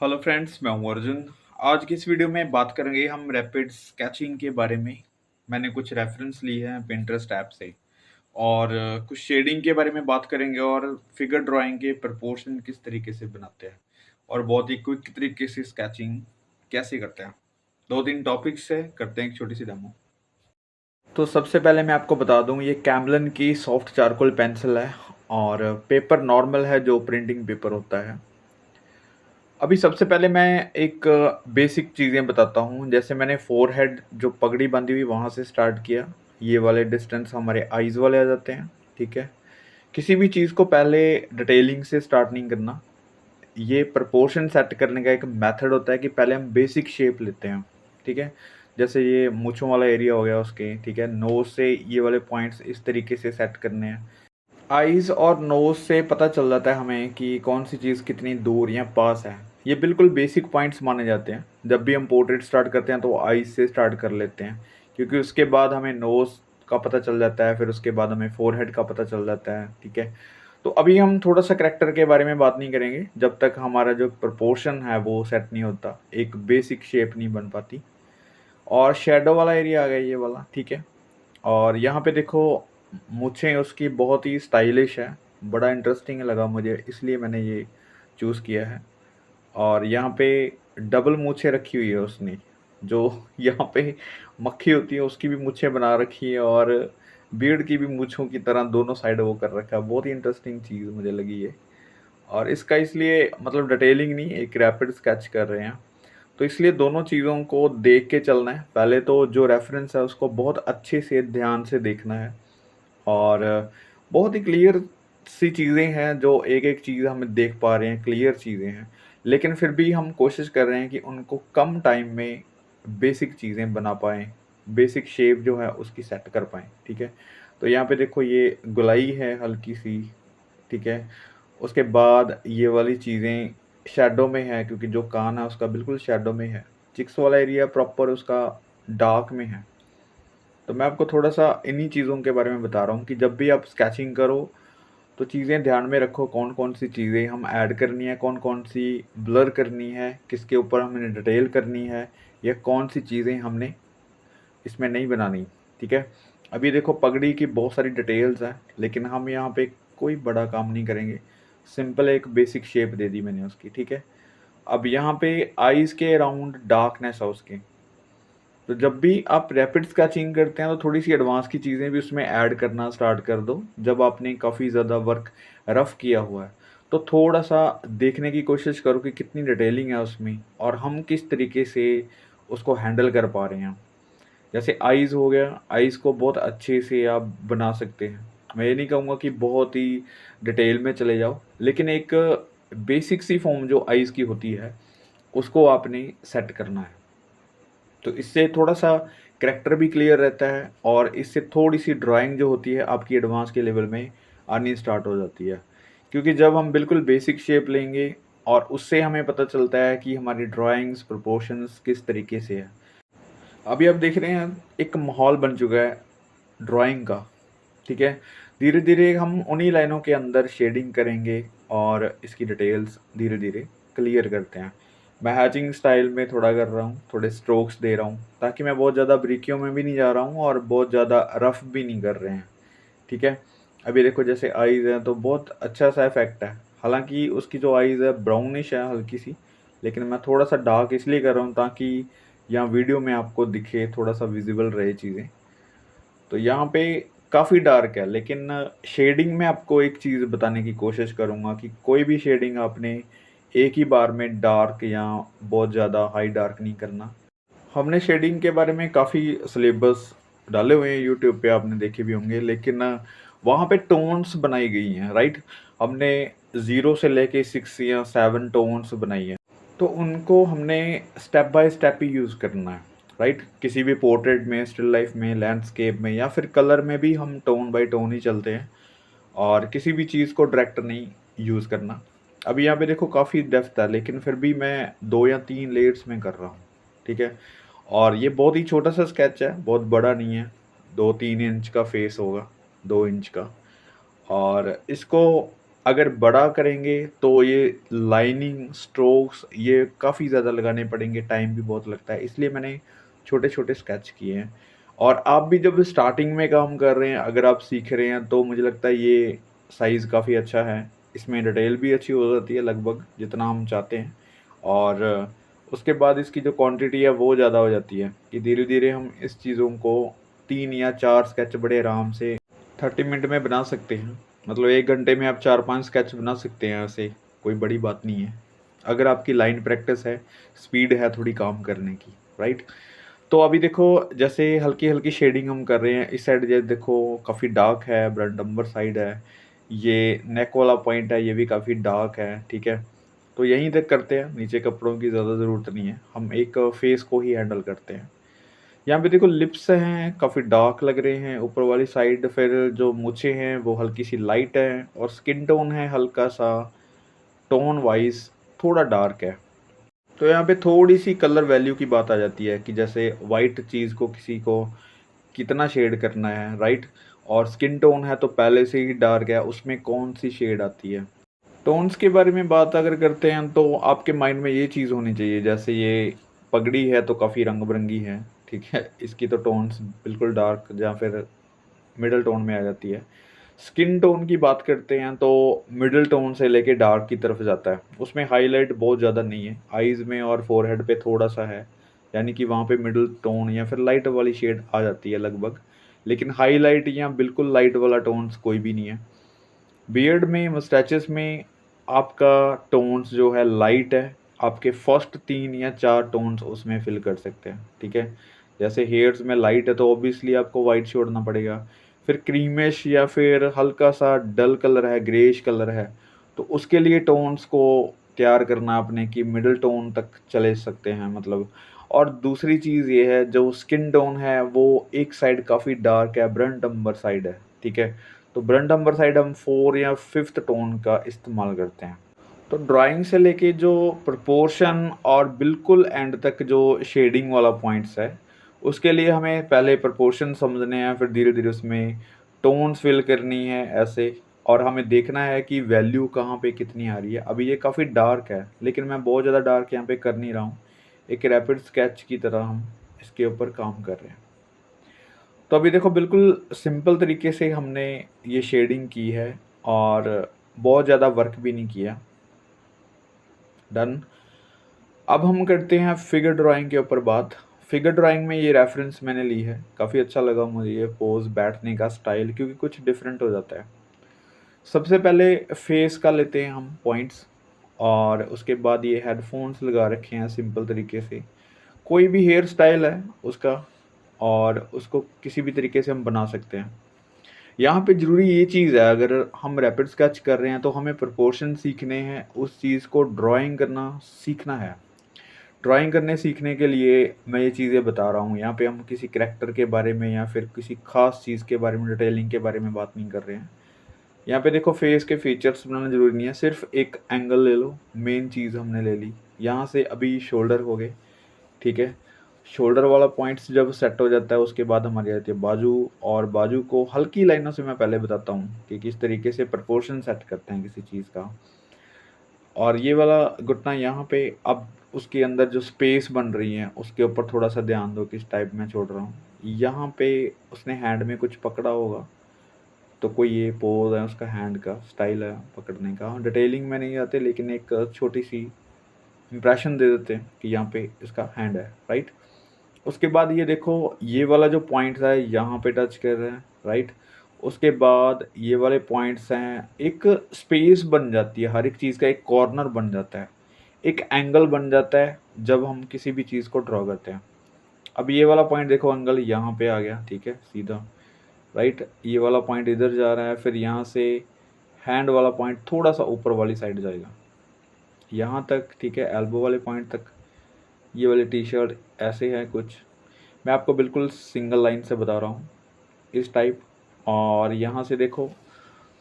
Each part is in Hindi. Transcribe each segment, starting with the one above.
हेलो फ्रेंड्स, मैं हूँ अर्जुन। आज की इस वीडियो में बात करेंगे हम रैपिड स्केचिंग के बारे में। मैंने कुछ रेफरेंस लिए हैं पिंटरेस्ट ऐप से और कुछ शेडिंग के बारे में बात करेंगे और फिगर ड्राइंग के प्रपोर्शन किस तरीके से बनाते हैं और बहुत ही क्विक तरीके से स्केचिंग कैसे करते हैं। 2-3 टॉपिक्स से करते हैं एक छोटी सी डेमो। तो सबसे पहले मैं आपको बता दूं, ये कैमलिन की सॉफ्ट चारकोल पेंसिल है और पेपर नॉर्मल है जो प्रिंटिंग पेपर होता है। अभी सबसे पहले मैं एक बेसिक चीज़ें बताता हूँ। जैसे मैंने फ़ोरहेड जो पगड़ी बांधी हुई वहाँ से स्टार्ट किया। ये वाले डिस्टेंस हमारे आईज़ वाले आ जाते हैं, ठीक है। किसी भी चीज़ को पहले डिटेलिंग से स्टार्ट नहीं करना। ये प्रपोर्शन सेट करने का एक मेथड होता है कि पहले हम बेसिक शेप लेते हैं, ठीक है। जैसे ये मूँछों वाला एरिया हो गया उसके, ठीक है। नोज़ से ये वाले पॉइंट्स इस तरीके से सेट करने हैं। आईज़ और नोज़ से पता चल जाता है हमें कि कौन सी चीज़ कितनी दूर या पास है। ये बिल्कुल बेसिक पॉइंट्स माने जाते हैं। जब भी हम पोर्ट्रेट स्टार्ट करते हैं तो आईज़ से स्टार्ट कर लेते हैं, क्योंकि उसके बाद हमें नोज़ का पता चल जाता है, फिर उसके बाद हमें फ़ोरहेड का पता चल जाता है, ठीक है। तो अभी हम थोड़ा-सा करैक्टर के बारे में बात नहीं करेंगे, जब तक हमारा जो प्रोपोर्शन है वो सेट नहीं होता, एक बेसिक शेप नहीं बन पाती। और शैडो वाला एरिया आ गया ये वाला, ठीक है। और यहाँ पे देखो, मूंछें उसकी बहुत ही स्टाइलिश है, बड़ा इंटरेस्टिंग लगा मुझे, इसलिए मैंने ये चूज़ किया है। और यहाँ पे डबल मूंछें रखी हुई है उसने, जो यहाँ पे मक्खी होती है उसकी भी मूंछें बना रखी है और बियर्ड की भी मूंछों की तरह दोनों साइड वो कर रखा है। बहुत ही इंटरेस्टिंग चीज़ मुझे लगी ये। और इसका इसलिए मतलब डिटेलिंग नहीं, एक रैपिड स्केच कर रहे हैं, तो इसलिए दोनों चीज़ों को देख के चलना है। पहले तो जो रेफ़रेंस है उसको बहुत अच्छे से ध्यान से देखना है और बहुत ही क्लियर सी चीज़ें हैं, जो एक-एक चीज़ हम देख पा रहे हैं, क्लियर चीज़ें हैं। लेकिन फिर भी हम कोशिश कर रहे हैं कि उनको कम टाइम में बेसिक चीज़ें बना पाएँ, बेसिक शेप जो है उसकी सेट कर पाएँ, ठीक है। तो यहाँ पे देखो ये गोलाई है हल्की-सी, ठीक है। उसके बाद ये वाली चीज़ें शैडो में है, क्योंकि जो कान है उसका बिल्कुल शैडो में है। चिक्स वाला एरिया प्रॉपर उसका डार्क में है। तो मैं आपको थोड़ा-सा इन्हीं चीज़ों के बारे में बता रहा हूँ कि जब भी आप स्केचिंग करो, तो चीज़ें ध्यान में रखो, कौन-कौन सी चीज़ें हम ऐड करनी है, कौन-कौन सी ब्लर करनी है, किसके ऊपर हमने डिटेल करनी है, या कौन-सी चीज़ें हमने इसमें नहीं बनानी, ठीक है। अभी देखो पगड़ी की बहुत सारी डिटेल्स हैं, लेकिन हम यहाँ पे कोई बड़ा काम नहीं करेंगे। सिंपल एक बेसिक शेप दे दी मैंने उसकी, ठीक है। अब यहाँ पे आईज़ के अराउंड डार्कनेस है उसकी। तो जब भी आप रैपिड स्केचिंग करते हैं तो थोड़ी-सी एडवांस की चीज़ें भी उसमें ऐड करना स्टार्ट कर दो। जब आपने काफ़ी ज़्यादा वर्क रफ़ किया हुआ है, तो थोड़ा-सा देखने की कोशिश करो कि कितनी डिटेलिंग है उसमें और हम किस तरीके से उसको हैंडल कर पा रहे हैं। जैसे आईज़ हो गया, आईज़ को बहुत अच्छे से आप बना सकते हैं। मैं ये नहीं कहूँगा कि बहुत ही डिटेल में चले जाओ, लेकिन एक बेसिक सी फ़ॉर्म जो आईज़ की होती है, उसको आपने सेट करना है। तो इससे थोड़ा-सा करैक्टर भी क्लियर रहता है और इससे थोड़ी-सी ड्राइंग जो होती है आपकी एडवांस के लेवल में आनी स्टार्ट हो जाती है। क्योंकि जब हम बिल्कुल बेसिक शेप लेंगे और उससे हमें पता चलता है कि हमारी ड्राइंग्स, प्रोपोर्शंस किस तरीके से है। अभी आप देख रहे हैं एक माहौल बन चुका है ड्राइंग का, ठीक है। धीरे-धीरे हम उन्हीं लाइनों के अंदर शेडिंग करेंगे और इसकी डिटेल्स धीरे-धीरे क्लियर करते हैं। मैं हैचिंग स्टाइल में थोड़ा कर रहा हूँ, थोड़े स्ट्रोक्स दे रहा हूँ, ताकि मैं बहुत ज़्यादा बारीकियों में भी नहीं जा रहा हूँ और बहुत ज़्यादा रफ़ भी नहीं कर रहे हैं, ठीक है। अभी देखो जैसे आईज़ हैं तो बहुत अच्छा-सा इफ़ेक्ट है। हालाँकि उसकी जो आईज़ है ब्राउनिश है हल्की-सी, लेकिन मैं थोड़ा-सा डार्क इसलिए कर रहा हूँ ताकि यहाँ वीडियो में आपको दिखे, थोड़ा-सा विज़िबल रहे चीज़ें। तो यहाँ पे काफ़ी डार्क है, लेकिन शेडिंग में आपको एक चीज़ बताने की कोशिश करूँगा कि कोई भी शेडिंग आपने एक ही बार में डार्क या बहुत ज़्यादा हाई डार्क नहीं करना। हमने शेडिंग के बारे में काफ़ी सिलेबस डाले हुए हैं यूट्यूब पे, आपने देखे भी होंगे, लेकिन वहाँ पे टोन्स बनाई गई हैं, राइट? हमने 0 से लेके 6 या 7 टोन्स बनाई हैं। तो उनको हमने step by step he use करना है, राइट? किसी भी पोर्ट्रेट में, स्टिल लाइफ में, लैंडस्केप में या फिर कलर में भी हम टोन बाय टोन ही चलते हैं और किसी भी चीज़ को डायरेक्ट नहीं यूज़ करना। अभी यहाँ पे देखो काफ़ी डेप्थ है, लेकिन फिर भी मैं 2 या 3 लेयर्स में कर रहा हूँ, ठीक है? और ये बहुत ही छोटा-सा स्केच है, बहुत बड़ा नहीं है, 2-3 इंच का फेस होगा, 2 इंच का। और इसको अगर बड़ा करेंगे तो ये लाइनिंग, स्ट्रोक्स ये काफ़ी ज़्यादा लगाने पड़ेंगे, टाइम भी बहुत लगता है, इसलिए मैंने छोटे-छोटे स्केच किए हैं। और आप भी जब स्टार्टिंग में काम कर रहे हैं, अगर आप सीख रहे हैं, तो मुझे लगता है ये साइज़ काफ़ी अच्छा है। इसमें डिटेल भी अच्छी हो जाती है लगभग जितना हम चाहते हैं, और उसके बाद इसकी जो क्वांटिटी है वो ज़्यादा हो जाती है कि धीरे-धीरे हम इस चीज़ों को 3 या 4 स्केच बड़े आराम से 30 मिनट में बना सकते हैं। मतलब 1 घंटे में आप 4-5 स्केच बना सकते हैं ऐसे, कोई बड़ी बात नहीं है। अगर आपकी लाइन प्रैक्टिस है, स्पीड है थोड़ी काम करने की, राइट? तो अभी देखो जैसे हल्की-हल्की शेडिंग हम कर रहे हैं, इस साइड ये देखो काफ़ी डार्क है, ब्रांड नंबर साइड है, ये नेक वाला पॉइंट है, ये भी काफ़ी डार्क है, ठीक है? तो यहीं तक करते हैं, नीचे कपड़ों की ज़्यादा ज़रूरत नहीं है, हम एक फेस को ही हैंडल करते हैं। यहाँ पे देखो लिप्स हैं, काफ़ी डार्क लग रहे हैं ऊपर वाली साइड, फिर जो मूंछें हैं वो हल्की-सी लाइट है, और स्किन टोन है हल्का-सा टोन वाइज़ थोड़ा डार्क है। तो यहाँ पे थोड़ी-सी कलर वैल्यू की बात आ जाती है कि जैसे व्हाइट चीज़ को किसी को कितना शेड करना है, राइट? और स्किन टोन है तो पहले से ही डार्क है, उसमें कौन-सी शेड आती है। टोन्स के बारे में बात अगर करते हैं तो आपके माइंड में ये चीज़ होनी चाहिए, जैसे ये पगड़ी है तो काफ़ी रंग-बिरंगी है, ठीक है? इसकी तो टोन्स बिल्कुल डार्क या फिर मिडल टोन में आ जाती है। स्किन टोन की बात करते हैं तो मिडल टोन से लेके डार्क की तरफ जाता है। उसमें हाइलाइट बहुत ज़्यादा नहीं है, आईज़ में और फोरहेड पे थोड़ा-सा है, यानी कि वहाँ पे मिडल टोन या फिर लाइट वाली शेड आ जाती है लगभग। लेकिन हाइलाइट या बिल्कुल लाइट वाला टोन्स कोई भी नहीं है। बियर्ड में, मस्टैचेस में आपका टोन्स जो है लाइट है, आपके फर्स्ट 3 या 4 टोन्स उसमें फिल कर सकते हैं, ठीक है? जैसे हेयर्स में लाइट है तो ऑब्वियसली आपको वाइट छोड़ना पड़ेगा। फिर क्रीमिश या फिर हल्का-सा डल कलर है, ग्रेइश कलर है, तो उसके लिए टोन्स को तैयार करना आपने कि मिडल टोन तक चले सकते हैं मतलब। और दूसरी चीज़ ये है जो स्किन टोन है वो एक साइड काफ़ी डार्क है, बर्न्ट अम्बर साइड है, ठीक है? तो बर्न्ट अम्बर साइड हम 4 या 5th टोन का इस्तेमाल करते हैं। तो ड्राइंग से लेके जो प्रोपोर्शन और बिल्कुल एंड तक जो शेडिंग वाला पॉइंट्स है, उसके लिए हमें पहले प्रोपोर्शन समझने हैं, फिर धीरे-धीरे उसमें टोन्स फिल करनी है ऐसे, और हमें देखना है कि वैल्यू कहाँ पे कितनी आ रही है। अभी ये काफ़ी डार्क है, लेकिन मैं बहुत ज़्यादा डार्क यहाँ पे कर नहीं रहा हूँ। एक रैपिड स्केच की तरह हम इसके ऊपर काम कर रहे हैं। तो अभी देखो बिल्कुल सिंपल तरीके से हमने ये शेडिंग की है, और बहुत ज़्यादा वर्क भी नहीं किया। डन। अब हम करते हैं फिगर ड्राइंग के ऊपर बात। फिगर ड्राइंग में ये रेफरेंस मैंने ली है, काफ़ी अच्छा लगा मुझे ये पोज़ बैठने का स्टाइल, क्योंकि कुछ डिफरेंट हो जाता है। सबसे पहले फेस का लेते हैं हम पॉइंट्स, और उसके बाद ये हेडफोन्स लगा रखे हैं सिंपल तरीके से। कोई भी हेयर स्टाइल है उसका, और उसको किसी भी तरीके से हम बना सकते हैं। यहाँ पे ज़रूरी ये चीज़ है, अगर हम रैपिड स्केच कर रहे हैं तो हमें प्रोपोर्शन सीखने हैं, उस चीज़ को ड्राइंग करना सीखना है। ड्राइंग करने सीखने के लिए मैं ये चीज़ें बता रहा हूँ, यहाँ पे हम किसी करैक्टर के बारे में या फिर किसी ख़ास चीज़ के बारे में, डिटेलिंग के बारे में बात नहीं कर रहे हैं। यहाँ पे देखो फेस के फीचर्स बनाना ज़रूरी नहीं है, सिर्फ एक एंगल ले लो, मेन चीज़ हमने ले ली। यहाँ से अभी शोल्डर हो गए, ठीक है? शोल्डर वाला पॉइंट्स जब सेट हो जाता है उसके बाद हमारी आती है बाजू, और बाजू को हल्की लाइनों से मैं पहले बताता हूँ कि किस तरीके से प्रोपोर्शन सेट करते हैं किसी चीज़ का। और ये वाला घुटना यहाँ पे, अब उसके अंदर जो स्पेस बन रही है उसके ऊपर थोड़ा सा ध्यान दो किस टाइप में छोड़ रहा हूँ। यहाँ पे उसने हैंड में कुछ पकड़ा होगा, तो कोई ये पोज है उसका, हैंड का स्टाइल है पकड़ने का। डिटेलिंग में नहीं आते, लेकिन एक छोटी सी इंप्रेशन दे देते हैं कि यहाँ पे इसका हैंड है, राइट? उसके बाद ये देखो ये वाला जो पॉइंट्स है यहाँ पे टच कर रहे हैं, राइट? उसके बाद ये वाले पॉइंट्स हैं, एक स्पेस बन जाती है, हर एक चीज़ का एक कॉर्नर बन जाता है, एक एंगल बन जाता है जब हम किसी भी चीज़ को ड्रॉ करते हैं। अब ये वाला पॉइंट देखो, एंगल यहाँ पे आ गया, ठीक है, सीधा, राइट? ये वाला पॉइंट इधर जा रहा है, फिर यहाँ से हैंड वाला पॉइंट थोड़ा सा ऊपर वाली साइड जाएगा, यहाँ तक, ठीक है, एल्बो वाले पॉइंट तक। ये वाली टी शर्ट ऐसे है कुछ, मैं आपको बिल्कुल सिंगल लाइन से बता रहा हूँ, इस टाइप। और यहाँ से देखो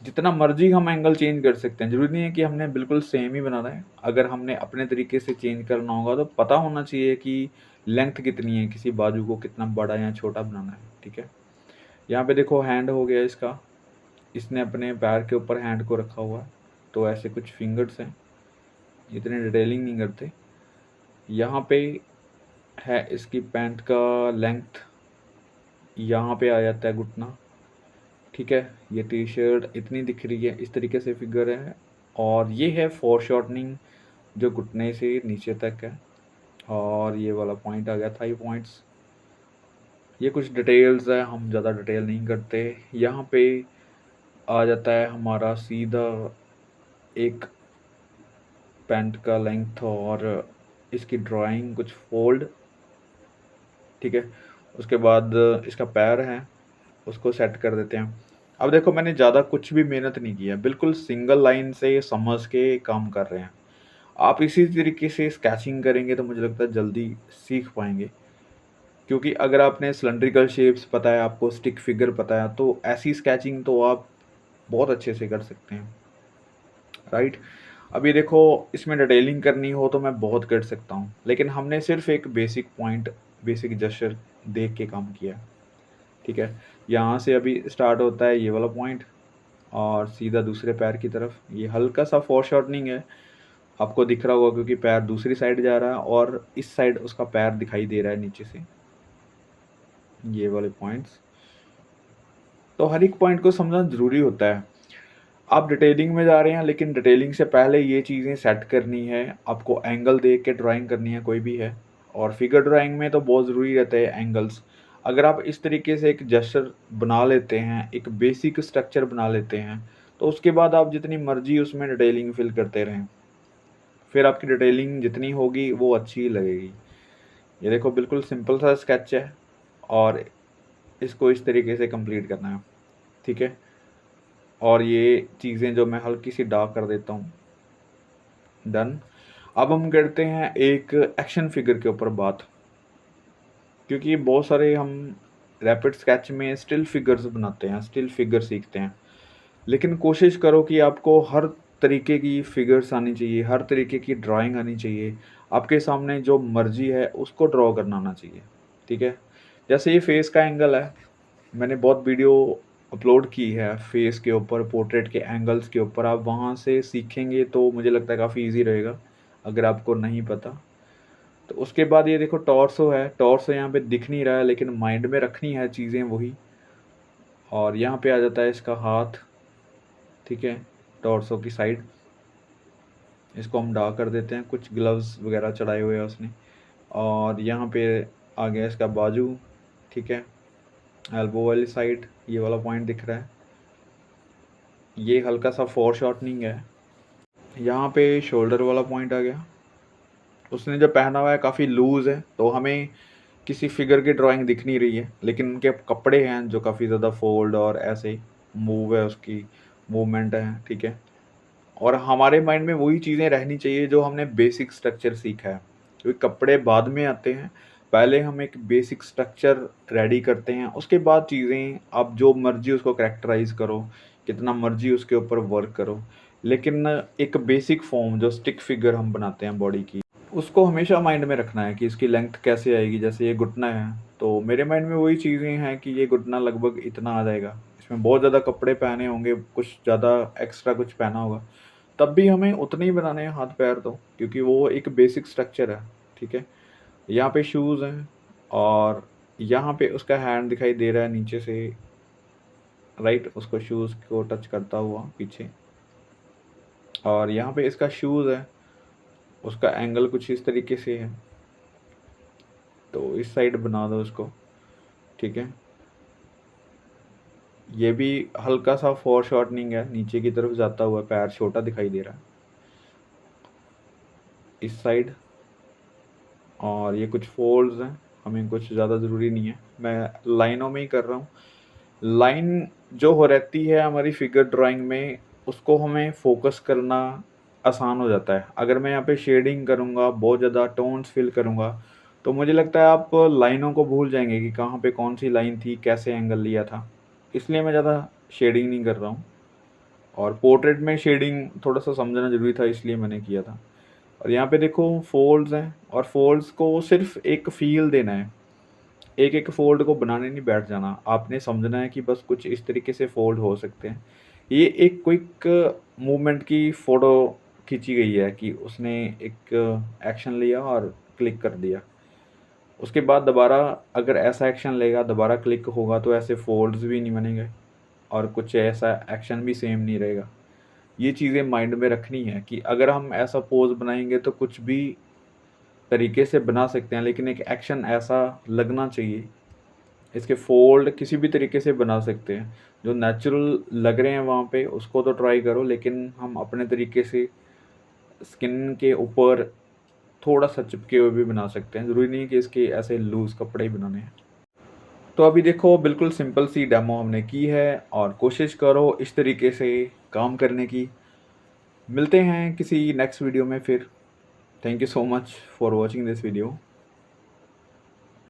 जितना मर्जी हम एंगल चेंज कर सकते हैं, ज़रूरी नहीं है कि हमने बिल्कुल सेम ही बनाना है। अगर हमने अपने तरीके से चेंज करना होगा तो पता होना चाहिए कि लेंथ कितनी है, किसी बाजू को कितना बड़ा या छोटा बनाना है, ठीक है? यहाँ पे देखो हैंड हो गया इसका, इसने अपने पैर के ऊपर हैंड को रखा हुआ है, तो ऐसे कुछ फिंगर्स हैं, इतने डिटेलिंग नहीं करते। यहाँ पे है इसकी पैंट का लेंथ, यहाँ पे आ जाता है घुटना, ठीक है। ये टी शर्ट इतनी दिख रही है, इस तरीके से फिगर है। और ये है फोर शॉर्टनिंग जो घुटने से नीचे तक है। और ये वाला पॉइंट आ गया थाई पॉइंट्स। ये कुछ डिटेल्स है, हम ज़्यादा डिटेल नहीं करते। यहाँ पे आ जाता है हमारा सीधा एक पैंट का लेंथ और इसकी ड्राइंग, कुछ फोल्ड, ठीक है। उसके बाद इसका पैर है, उसको सेट कर देते हैं। अब देखो मैंने ज़्यादा कुछ भी मेहनत नहीं किया, बिल्कुल सिंगल लाइन से समझ के काम कर रहे हैं। आप इसी तरीके से स्केचिंग करेंगे तो मुझे लगता है जल्दी सीख पाएंगे, क्योंकि अगर आपने सिलेंड्रिकल शेप्स पता है, आपको स्टिक फिगर पता है, तो ऐसी स्केचिंग तो आप बहुत अच्छे से कर सकते हैं, राइट। अभी देखो इसमें डिटेलिंग करनी हो तो मैं बहुत कर सकता हूँ, लेकिन हमने सिर्फ एक बेसिक पॉइंट, बेसिक जेस्चर देख के काम किया, ठीक है। यहाँ से अभी स्टार्ट होता है ये वाला पॉइंट और सीधा दूसरे पैर की तरफ। ये हल्का सा फोरशॉर्टनिंग है, आपको दिख रहा होगा क्योंकि पैर दूसरी साइड जा रहा है और इस साइड उसका पैर दिखाई दे रहा है नीचे से, ये वाले पॉइंट्स। तो हर एक पॉइंट को समझना ज़रूरी होता है। आप डिटेलिंग में जा रहे हैं, लेकिन डिटेलिंग से पहले ये चीज़ें सेट करनी है, आपको एंगल देख के ड्राइंग करनी है कोई भी है। और फिगर ड्राइंग में तो बहुत ज़रूरी रहता है एंगल्स। अगर आप इस तरीके से एक जेस्चर बना लेते हैं, एक बेसिक स्ट्रक्चर बना लेते हैं, तो उसके बाद आप जितनी मर्जी उसमें डिटेलिंग फिल करते रहें, फिर आपकी डिटेलिंग जितनी होगी वो अच्छी ही लगेगी। ये देखो बिल्कुल सिंपल सा स्केच है और इसको इस तरीके से कंप्लीट करना है, ठीक है। और ये चीज़ें जो मैं हल्की सी डार्क कर देता हूँ, डन। अब हम करते हैं एक एक्शन फिगर के ऊपर बात, क्योंकि बहुत सारे हम रैपिड स्केच में स्टिल फिगर्स बनाते हैं, स्टिल फिगर सीखते हैं, लेकिन कोशिश करो कि आपको हर तरीके की फिगर्स आनी चाहिए, हर तरीके की ड्राइंग आनी चाहिए। आपके सामने जो मर्जी है उसको ड्रॉ करना आना चाहिए, ठीक है। जैसे ये फेस का एंगल है, मैंने बहुत वीडियो अपलोड की है फेस के ऊपर, पोर्ट्रेट के एंगल्स के ऊपर। आप वहाँ से सीखेंगे तो मुझे लगता है काफ़ी इजी रहेगा, अगर आपको नहीं पता तो। उसके बाद ये देखो टॉर्सो है, टॉर्सो यहाँ पे दिख नहीं रहा है, लेकिन माइंड में रखनी है चीज़ें वही। और यहाँ पे आ जाता है इसका हाथ, ठीक है, टॉर्सो की साइड। इसको हम डार्क कर देते हैं, कुछ ग्लव्स वगैरह चढ़ाए हुए हैं उसने। और यहाँ पे आ गया इसका बाजू, ठीक है, एल्बो वाली साइड, ये वाला पॉइंट दिख रहा है। ये हल्का सा फोर शॉर्टनिंग है। यहाँ पे शोल्डर वाला पॉइंट आ गया। उसने जो पहना हुआ है काफ़ी लूज़ है, तो हमें किसी फिगर की ड्राइंग दिख नहीं रही है, लेकिन उनके कपड़े हैं जो काफ़ी ज़्यादा फोल्ड और ऐसे मूव है, उसकी मूवमेंट है, ठीक है। और हमारे माइंड में वही चीज़ें रहनी चाहिए जो हमने बेसिक स्ट्रक्चर सीखा है, क्योंकि कपड़े बाद में आते हैं। पहले हम एक बेसिक स्ट्रक्चर रेडी करते हैं, उसके बाद चीज़ें आप जो मर्जी उसको कैरेक्टराइज करो, कितना मर्जी उसके ऊपर वर्क करो, लेकिन एक बेसिक फॉर्म जो स्टिक फिगर हम बनाते हैं बॉडी की, उसको हमेशा माइंड में रखना है कि इसकी लेंथ कैसे आएगी। जैसे ये घुटना है, तो मेरे माइंड में वही चीज़ें हैं कि ये घुटना लगभग इतना आ जाएगा। इसमें बहुत ज़्यादा कपड़े पहने होंगे, कुछ ज़्यादा एक्स्ट्रा कुछ पहना होगा, तब भी हमें उतने ही बनाने हैं हाथ पैर तो, क्योंकि वो एक बेसिक स्ट्रक्चर है, ठीक है। यहाँ पे शूज़ हैं और यहाँ पे उसका हैंड दिखाई दे रहा है नीचे से, राइट, उसको शूज़ को टच करता हुआ पीछे। और यहाँ पे इसका शूज़ है, उसका एंगल कुछ इस तरीके से है, तो इस साइड बना दो इसको, ठीक है। ये भी हल्का सा फोर शॉर्टनिंग है, नीचे की तरफ जाता हुआ पैर छोटा दिखाई दे रहा है इस साइड। और ये कुछ फोल्ड्स हैं, हमें कुछ ज़्यादा ज़रूरी नहीं है, मैं लाइनों में ही कर रहा हूँ। लाइन जो हो रहती है हमारी फिगर ड्राइंग में, उसको हमें फोकस करना आसान हो जाता है। अगर मैं यहाँ पे शेडिंग करूँगा, बहुत ज़्यादा टोन्स फिल करूँगा, तो मुझे लगता है आप लाइनों को भूल जाएंगे कि कहाँ पे कौन सी लाइन थी, कैसे एंगल लिया था। इसलिए मैं ज़्यादा शेडिंग नहीं कर रहा हूँ। और पोर्ट्रेट में शेडिंग थोड़ा सा समझना ज़रूरी था, इसलिए मैंने किया था। और यहाँ पे देखो फोल्ड्स हैं, और फोल्ड्स को सिर्फ एक फील देना है, एक एक फोल्ड को बनाने नहीं बैठ जाना। आपने समझना है कि बस कुछ इस तरीके से फोल्ड हो सकते हैं। ये एक क्विक मूवमेंट की फ़ोटो खींची गई है कि उसने एक एक्शन लिया और क्लिक कर दिया। उसके बाद दोबारा अगर ऐसा एक्शन लेगा, दोबारा क्लिक होगा तो ऐसे फ़ोल्ड्स भी नहीं बनेंगे और कुछ ऐसा एक्शन भी सेम नहीं रहेगा। ये चीज़ें माइंड में रखनी है कि अगर हम ऐसा पोज़ बनाएँगे तो कुछ भी तरीके से बना सकते हैं, लेकिन एक एक्शन ऐसा लगना चाहिए। इसके फ़ोल्ड किसी भी तरीके से बना सकते हैं। जो नेचुरल लग रहे हैं वहाँ पे उसको तो ट्राई करो, लेकिन हम अपने तरीके से स्किन के ऊपर थोड़ा-सा चिपके हुए भी बना सकते हैं। ज़रूरी नहीं है कि इसके ऐसे लूज़ कपड़े ही बनाने हैं। तो अभी देखो बिल्कुल सिंपल सी डेमो हमने की है और कोशिश करो इस तरीके से काम करने की। मिलते हैं किसी नेक्स्ट वीडियो में फिर। Thank you so much for watching this video.